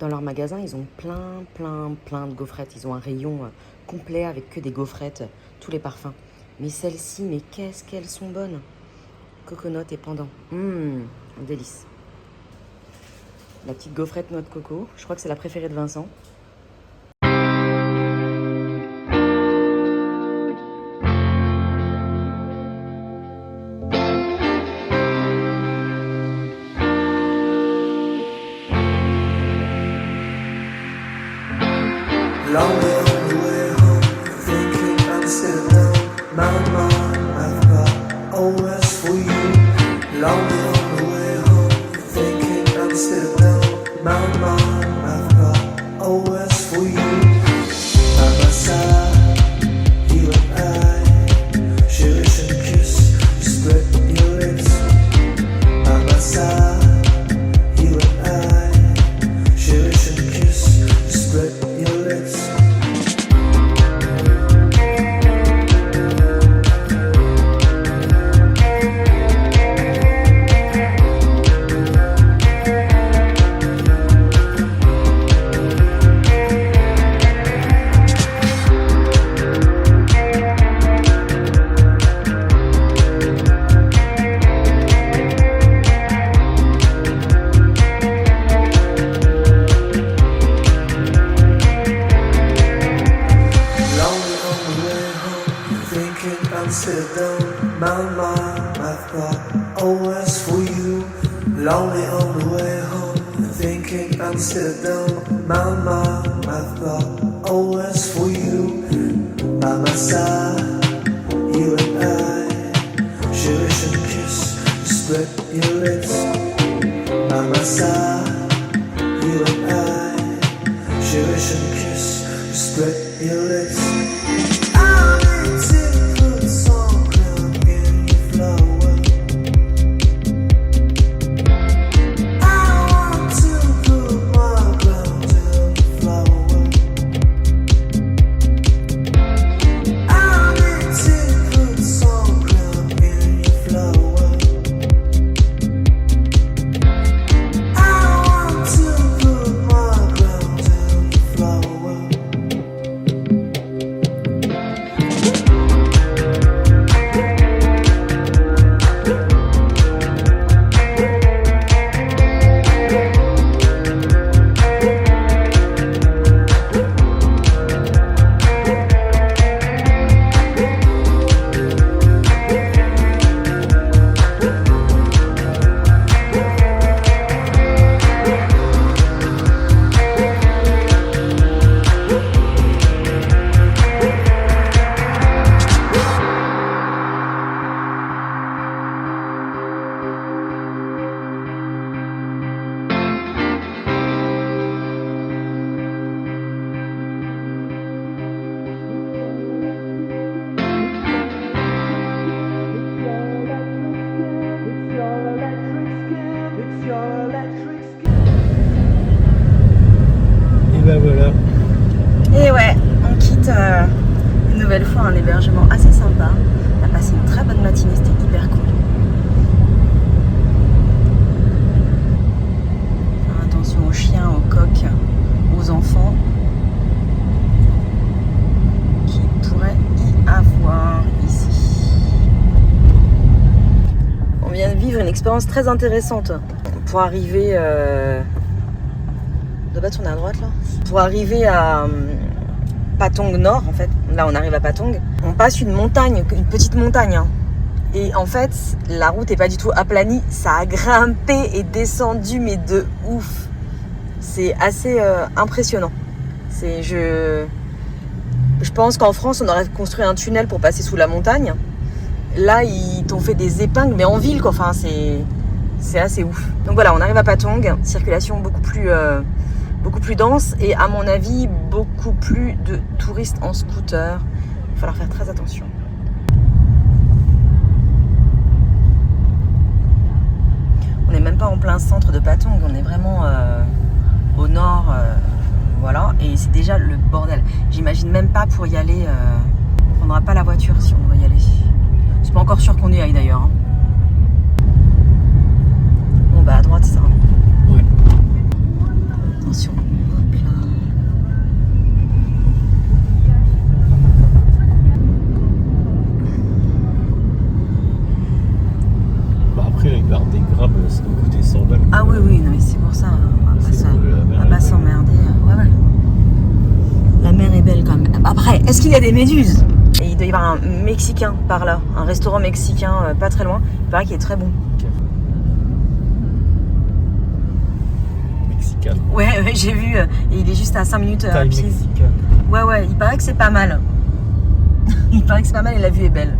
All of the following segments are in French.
Dans leur magasin, ils ont plein de gaufrettes. Ils ont un rayon complet avec que des gaufrettes, tous les parfums. Mais celles-ci, mais qu'est-ce qu'elles sont bonnes. Coconut et pendant. Délice. La petite gaufrette noix de coco. Je crois que c'est la préférée de Vincent. Lonely on the way home, thinking I'm still down. My mind, I've got always for you. Lonely on the way home, thinking I'm still down. My mind, I've got always for you. By my side, you and I, cherish and kiss, spread your lips. By my side, you and I, cherish and kiss, spread your lips. Sit down, my mind, I've got always for you. Lonely on the way home, thinking I'm still down. My mind, I've got always for you. By my side, you and I, cherish and kiss, spread your lips. By my side, you and I, cherish and kiss, spread your lips. Voilà. Et ouais, on quitte une nouvelle fois un hébergement assez sympa. On a passé une très bonne matinée, c'était hyper cool. Alors, attention aux chiens, aux coqs, aux enfants qui pourraient y avoir ici. On vient de vivre une expérience très intéressante pour arriver... De base, on est à droite là. Pour arriver à Patong Nord, en fait, là on arrive à Patong, on passe une montagne, une petite montagne. Hein. Et en fait, la route est pas du tout aplanie, ça a grimpé et descendu, mais de ouf. C'est assez impressionnant. Je pense qu'en France, on aurait construit un tunnel pour passer sous la montagne. Là, ils t'ont fait des épingles, mais en ville, quoi. Enfin, c'est assez ouf. Donc voilà, on arrive à Patong, circulation beaucoup plus dense et à mon avis beaucoup plus de touristes en scooter. Il va falloir faire très attention. On n'est même pas en plein centre de Patong, on est vraiment au nord, voilà, et c'est déjà le bordel. J'imagine même pas pour y aller, on prendra pas la voiture si on doit y aller. C'est pas encore sûr qu'on y aille d'ailleurs. Hein. Bon bah à droite ça. Ouais. Attention. il y a des méduses. Et il doit y avoir un Mexicain par là, un restaurant mexicain pas très loin. Il paraît qu'il est très bon. Mexicain. Ouais, j'ai vu. Et il est juste à 5 minutes à pied. Mexicain. Ouais, il paraît que c'est pas mal. Il paraît que c'est pas mal et la vue est belle.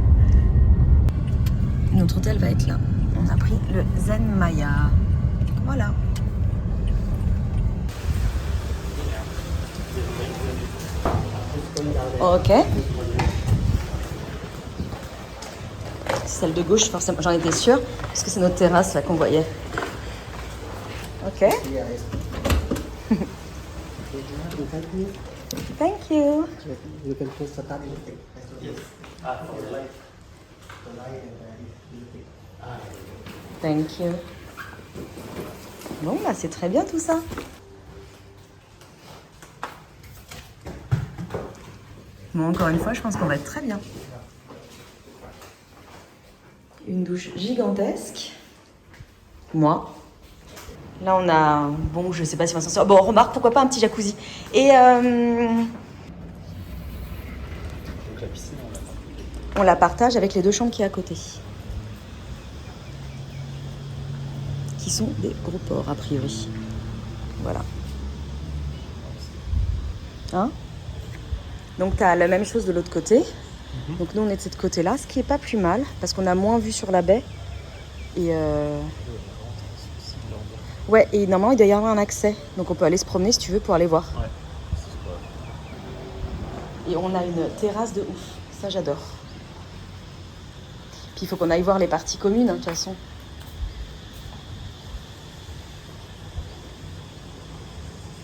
Notre hôtel va être là. On a pris le Zen Maya. Voilà. Ok. Celle de gauche, forcément, j'en étais sûre, parce que c'est notre terrasse là qu'on voyait. Ok. Thank you. You can push the button. Thank you. Bon, bah c'est très bien tout ça. Bon, encore une fois, je pense qu'on va être très bien. Une douche gigantesque. Moi. Là, on a... Bon, je sais pas si on va s'en sortir. Bon, remarque, pourquoi pas un petit jacuzzi. Et... Donc la piscine, on la partage avec les deux chambres qui est à côté. Qui sont des gros porcs, a priori. Voilà. Hein? Donc, tu as la même chose de l'autre côté. Donc, nous, on est de ce côté-là, ce qui est pas plus mal, parce qu'on a moins vue sur la baie. Et... Ouais, et normalement, il doit y avoir un accès. Donc, on peut aller se promener, si tu veux, pour aller voir. Ouais. Et on a une terrasse de ouf. Ça, j'adore. Puis, il faut qu'on aille voir les parties communes, hein, de toute façon.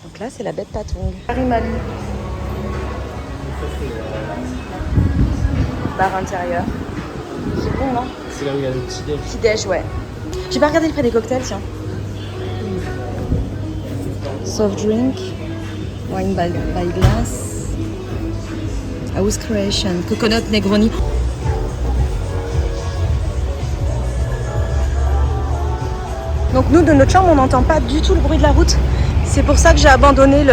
Donc là, c'est la baie de Patong. Paris-Mali. Bar intérieur. C'est bon, non? C'est là où il y a le petit déj. Petit déj, ouais. J'ai pas regardé le prix des cocktails, tiens. Soft drink, wine by glass, house creation, coconut Negroni. Donc nous, de notre chambre, on n'entend pas du tout le bruit de la route. C'est pour ça que j'ai abandonné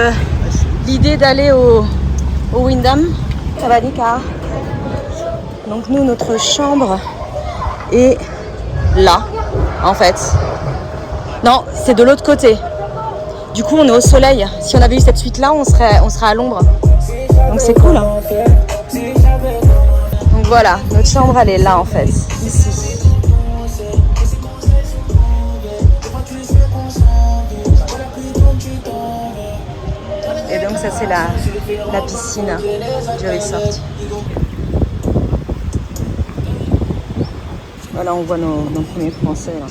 l'idée d'aller au Wyndham. Ça va, Nika? Donc nous, notre chambre est là, en fait. Non, c'est de l'autre côté. Du coup, on est au soleil. Si on avait eu cette suite-là, on serait à l'ombre. Donc c'est cool. Hein. Donc voilà, notre chambre, elle est là, en fait, ici. Et donc ça, c'est la piscine du resort. Voilà, on voit nos premiers Français, là.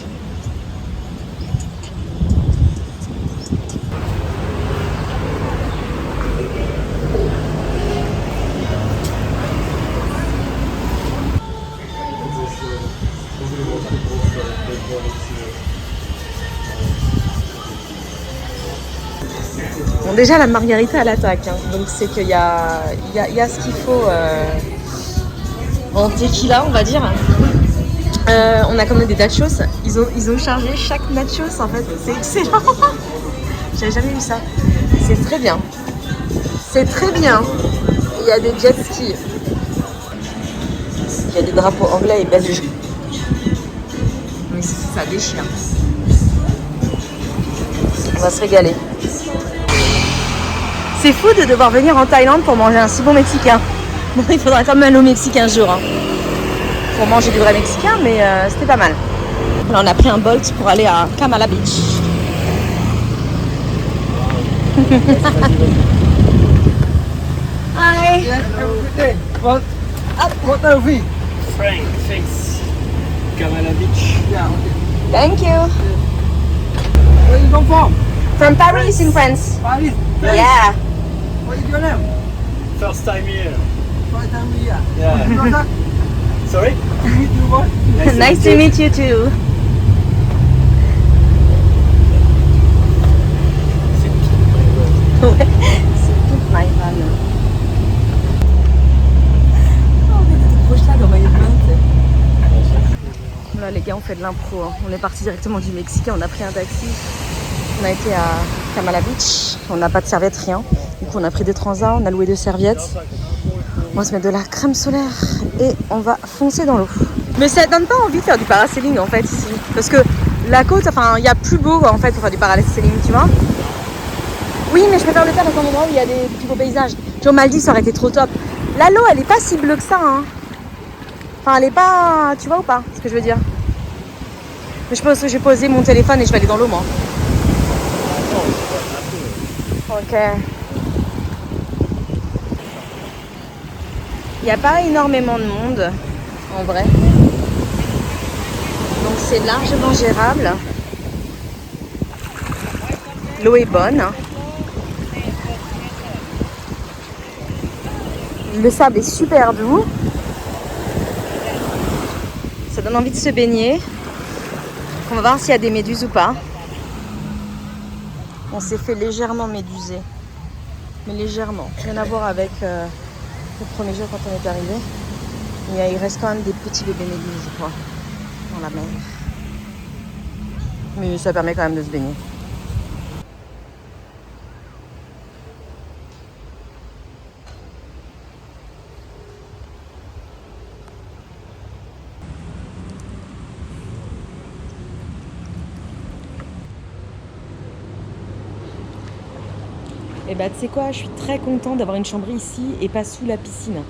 Bon, déjà, la margarita, elle attaque. Hein. Donc, c'est qu'il y a ce qu'il faut en tequila, on va dire. On a commandé des nachos. Ils ont chargé chaque nachos, en fait. C'est excellent. J'avais jamais vu ça. C'est très bien. C'est très bien. Il y a des jet skis. Il y a des drapeaux anglais et belges. Mais ça déchire. On va se régaler. C'est fou de devoir venir en Thaïlande pour manger un si bon mexicain. Bon, il faudra quand même aller au Mexique un jour. Hein. Pour manger du vrai mexicain, mais c'était pas mal. Là, on a pris un Bolt pour aller à Kamala Beach. Hi. Yes, have a good day. What are we? Frank, thanks. Kamala Beach. Yeah, okay. Thank you. Where you come from? From Paris in France. Paris. Yeah. What is your name? First time here. First time here. Yeah. Brother, Sorry? meet you what? Nice to meet you too. Ouais, c'est tout my fan. Oh, on était trop proches là dans Maillot de bain, tu sais. Là, les gars, on fait de l'impro. Hein. On est parti directement du Mexique, on a pris un taxi. On a été à Kamala Beach. On n'a pas de serviettes, rien. Du coup, on a pris des transats, on a loué 2 serviettes. On va se mettre de la crème solaire et on va foncer dans l'eau. Mais ça donne pas envie de faire du parasailing en fait ici. Parce que la côte, enfin, il y a plus beau en fait pour faire du parasailing, tu vois. Oui, mais je préfère le faire dans un endroit où il y a des plus beaux paysages. Tu vois, Maldives, ça aurait été trop top. Là, l'eau, elle est pas si bleue que ça, hein. Enfin, elle est pas... Tu vois ou pas ce que je veux dire? Mais je pense que je vais poser mon téléphone et je vais aller dans l'eau, moi. Ok. Il n'y a pas énormément de monde, en vrai. Donc c'est largement gérable. L'eau est bonne. Le sable est super doux. Ça donne envie de se baigner. On va voir s'il y a des méduses ou pas. On s'est fait légèrement méduser. Mais légèrement. Rien à voir avec le premier jour quand on est arrivé. Mais il reste quand même des petits bébés méduses, je crois, dans la mer. Mais ça permet quand même de se baigner. Et bah tu sais quoi, je suis très contente d'avoir une chambre ici et pas sous la piscine.